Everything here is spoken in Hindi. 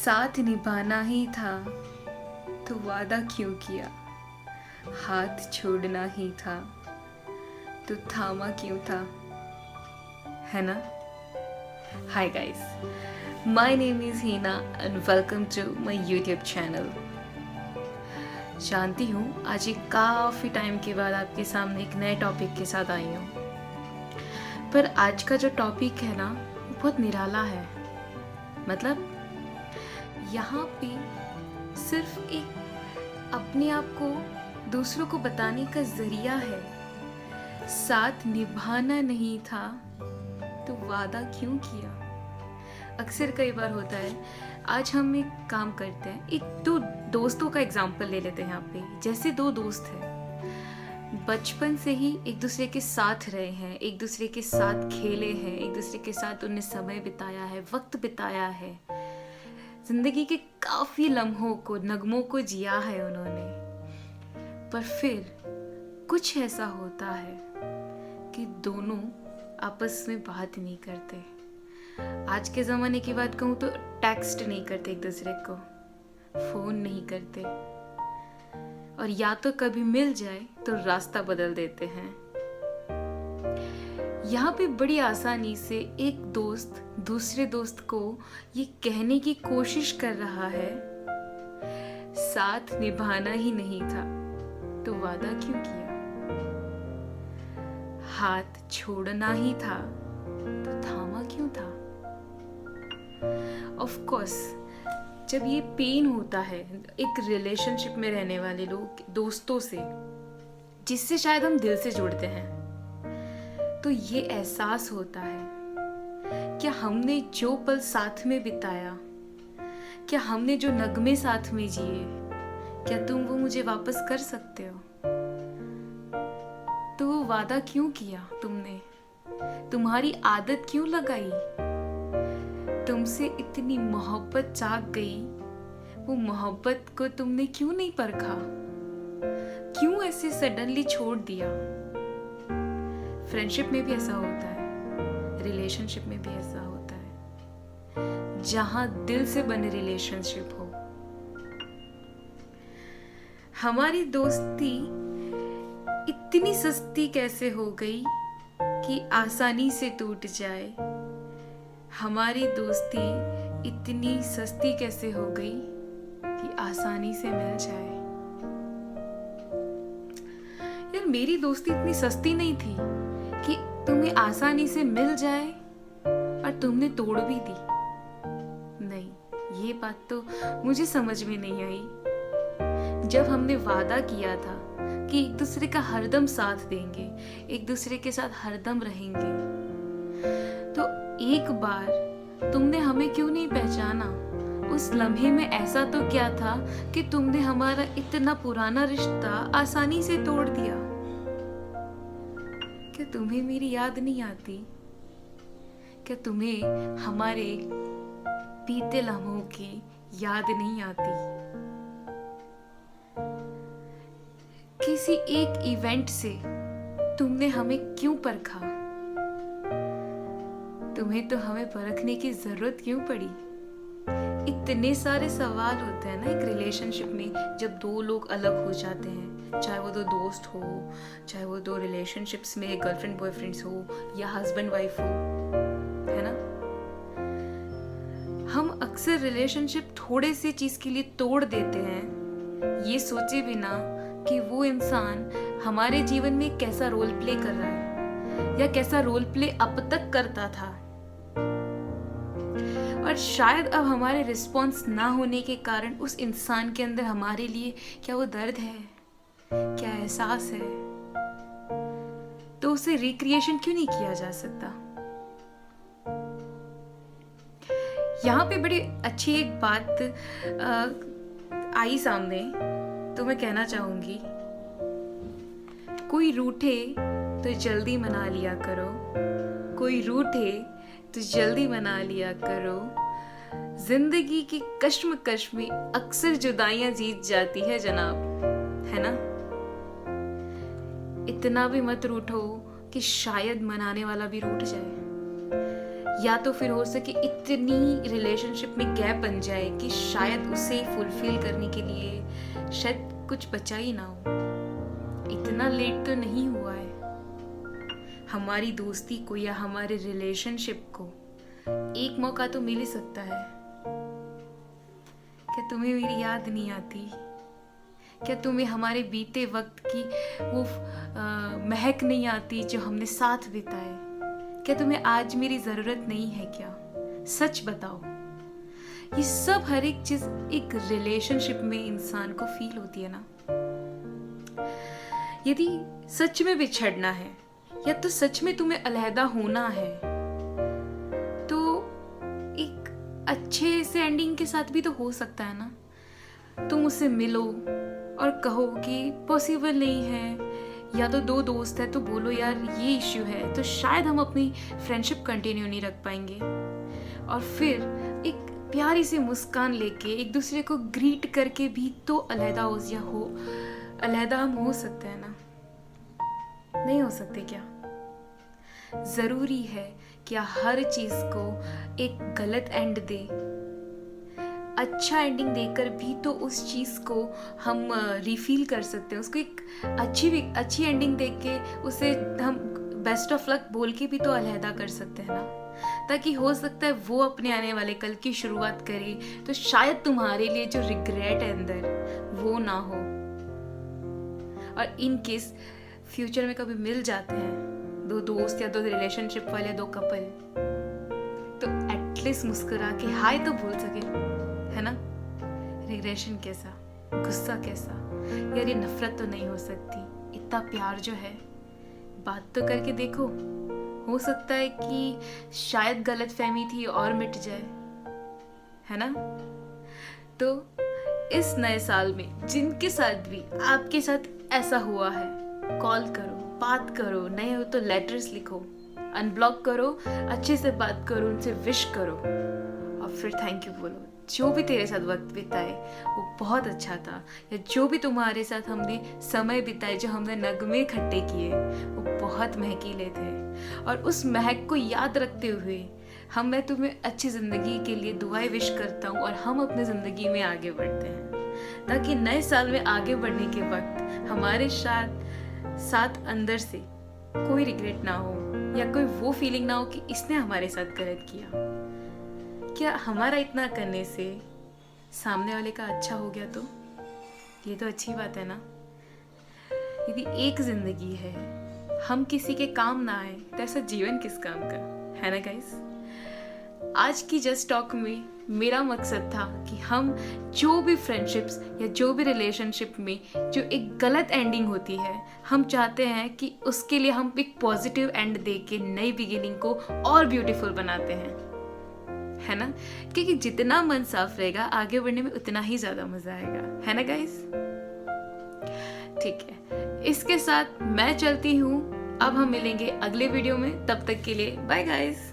साथ निभाना ही था तो वादा क्यों किया, हाथ छोड़ना ही था तो थामा क्यों था, है ना। Hi guys, my name is Heena and welcome to my YouTube channel. जानती हूँ आज एक काफ़ी टाइम के बाद आपके सामने एक नए टॉपिक के साथ आई हूँ, पर आज का जो टॉपिक है ना वो बहुत निराला है। मतलब यहाँ पे सिर्फ एक अपने आप को दूसरों को बताने का जरिया है। साथ निभाना नहीं था तो वादा क्यों किया। अक्सर कई बार होता है। आज हम एक काम करते हैं, एक दो दोस्तों का एग्जाम्पल ले लेते हैं। यहाँ पे जैसे दो दोस्त हैं, बचपन से ही एक दूसरे के साथ रहे हैं, एक दूसरे के साथ खेले हैं, एक दूसरे के साथ उन्हें समय बिताया है, वक्त बिताया है, जिंदगी के काफी लम्हों को, नगमों को जिया है उन्होंने। पर फिर कुछ ऐसा होता है कि दोनों आपस में बात नहीं करते। आज के ज़माने की बात कहूँ तो टेक्स्ट नहीं करते एक दूसरे को, फ़ोन नहीं करते, और या तो कभी मिल जाए तो रास्ता बदल देते हैं। यहाँ पे बड़ी आसानी से एक दोस्त दूसरे दोस्त को ये कहने की कोशिश कर रहा है, साथ निभाना ही नहीं था तो वादा क्यों किया, हाथ छोड़ना ही था तो थामा क्यों था। ऑफ कोर्स जब ये पेन होता है एक रिलेशनशिप में रहने वाले लोग दोस्तों से, जिससे शायद हम दिल से जुड़ते हैं, तो ये एहसास होता है क्या हमने जो पल साथ में बिताया, क्या हमने जो नगमे साथ में जिए, क्या तुम वो मुझे वापस कर सकते हो। तो वो वादा क्यों किया तुमने, तुम्हारी आदत क्यों लगाई, तुमसे इतनी मोहब्बत जाग गई, वो मोहब्बत को तुमने क्यों नहीं परखा, क्यों ऐसे सडनली छोड़ दिया। फ्रेंडशिप में भी ऐसा होता है, रिलेशनशिप में भी ऐसा होता है, जहां दिल से बने रिलेशनशिप हो। हमारी दोस्ती इतनी सस्ती कैसे हो गई कि आसानी से टूट जाए। हमारी दोस्ती इतनी सस्ती कैसे हो गई कि आसानी से मिल जाए। यार मेरी दोस्ती इतनी सस्ती नहीं थी कि तुम्हें आसानी से मिल जाए और तुमने तोड़ भी दी। नहीं, ये बात तो मुझे समझ में नहीं आई। जब हमने वादा किया था कि एक दूसरे का हरदम साथ देंगे, एक दूसरे के साथ हरदम रहेंगे, तो एक बार तुमने हमें क्यों नहीं पहचाना। उस लम्हे में ऐसा तो क्या था कि तुमने हमारा इतना पुराना रिश्ता आसानी से तोड़ दिया। क्या तुम्हें मेरी याद नहीं आती, क्या तुम्हें हमारे बीते लम्हों की याद नहीं आती। किसी एक इवेंट से तुमने हमें क्यों परखा, तुम्हें तो हमें परखने की जरूरत क्यों पड़ी। इतने सारे सवाल होते हैं ना एक रिलेशनशिप में, जब दो लोग अलग हो जाते हैं, चाहे वो दो दोस्त हो, चाहे वो दो रिलेशनशिप्स में गर्लफ्रेंड बॉयफ्रेंड्स हो या हस्बैंड वाइफ हो, है ना। हम अक्सर रिलेशनशिप थोड़े से चीज के लिए तोड़ देते हैं, ये सोचे बिना कि वो इंसान हमारे जीवन में कैसा रोल प्ले कर रहा है या कैसा रोल प्ले अब तक करता था। और शायद अब हमारे रिस्पॉन्स ना होने के कारण उस इंसान के अंदर हमारे लिए क्या वो दर्द है, क्या एहसास है, तो उसे रिक्रिएशन क्यों नहीं किया जा सकता। यहाँ पे बड़ी अच्छी एक बात आई सामने, तो मैं कहना चाहूंगी, कोई रूठे तो जल्दी मना लिया करो, कोई रूठे तो जल्दी मना लिया करो। जिंदगी की कश्मकश में अक्सर जुदाइयां जीत जाती है जनाब, है ना। इतना भी मत रूठो कि शायद मनाने वाला भी रूठ जाए। या तो फिर हो सके इतनी रिलेशनशिप में गैप बन जाए कि शायद उसे फुलफिल करने के लिए शायद कुछ बचा ही ना हो। इतना लेट तो नहीं हुआ है। हमारी दोस्ती को या हमारे रिलेशनशिप को एक मौका तो मिल ही सकता है। क्या तुम्हें मेरी याद नहीं आती? क्या तुम्हें हमारे बीते वक्त की वो महक नहीं आती जो हमने साथ बिताए? क्या तुम्हें आज मेरी जरूरत नहीं है क्या? सच बताओ। ये सब हर एक चीज एक रिलेशनशिप में इंसान को फील होती है ना। यदि सच में बिछड़ना है या तो सच में तुम्हें अलहदा होना है तो एक अच्छे से एंडिंग के साथ भी तो हो सकता है ना। तुम उससे मिलो और कहो कि पॉसिबल नहीं है, या तो दो दोस्त है तो बोलो यार ये इश्यू है, तो शायद हम अपनी फ्रेंडशिप कंटिन्यू नहीं रख पाएंगे। और फिर एक प्यारी सी मुस्कान लेके एक दूसरे को ग्रीट करके भी तो अलहदा हम हो सकते हैं ना। नहीं हो सकते क्या? जरूरी है क्या हर चीज को एक गलत एंड दे? अच्छा एंडिंग देकर भी तो उस चीज को हम रिफील कर सकते हैं। उसको एक अच्छी एंडिंग देके के उसे हम बेस्ट ऑफ लक बोल के भी तो अलहदा कर सकते हैं ना, ताकि हो सकता है वो अपने आने वाले कल की शुरुआत करे तो शायद तुम्हारे लिए जो रिग्रेट है अंदर वो ना हो। और इन केस फ्यूचर में कभी मिल जाते हैं दो दोस्त या दो रिलेशनशिप वाले दो कपल, तो एटलीस्ट मुस्कुरा के हाय तो बोल सके, है ना। रिग्रेशन कैसा, गुस्सा कैसा, यार ये नफरत तो नहीं हो सकती। इतना प्यार जो है, बात तो करके देखो। हो सकता है कि शायद गलत फहमी थी और मिट जाए, है ना। तो इस नए साल में जिनके साथ भी आपके साथ ऐसा हुआ है, कॉल करो, बात करो, नहीं हो तो लेटर्स लिखो, अनब्लॉक करो, अच्छे से बात करो, उनसे विश करो और फिर थैंक यू बोलो। जो भी तेरे साथ वक्त बिताए वो बहुत अच्छा था, या जो भी तुम्हारे साथ हमने समय बिताए, जो हमने नगमे इकट्ठे किए वो बहुत महकीले थे। और उस महक को याद रखते हुए मैं तुम्हें अच्छी ज़िंदगी के लिए दुआएं विश करता हूँ और हम अपनी ज़िंदगी में आगे बढ़ते हैं, ताकि नए साल में आगे बढ़ने के वक्त हमारे साथ अंदर से कोई रिग्रेट ना हो या कोई वो फीलिंग ना हो कि इसने हमारे साथ गलत किया। क्या हमारा इतना करने से सामने वाले का अच्छा हो गया तो ये तो अच्छी बात है ना। यदि एक जिंदगी है, हम किसी के काम ना आए तो ऐसा जीवन किस काम का, है ना गाइस। आज की जस्ट टॉक में मेरा मकसद था कि हम जो भी फ्रेंडशिप्स या जो भी रिलेशनशिप में जो एक गलत एंडिंग होती है, हम चाहते हैं कि उसके लिए हम एक पॉजिटिव एंड दे के नई बिगिनिंग को और ब्यूटीफुल बनाते हैं, है ना। क्योंकि जितना मन साफ रहेगा आगे बढ़ने में उतना ही ज्यादा मजा आएगा, है ना गाइस। ठीक है, इसके साथ मैं चलती हूँ। अब हम मिलेंगे अगले वीडियो में, तब तक के लिए बाय गाइस।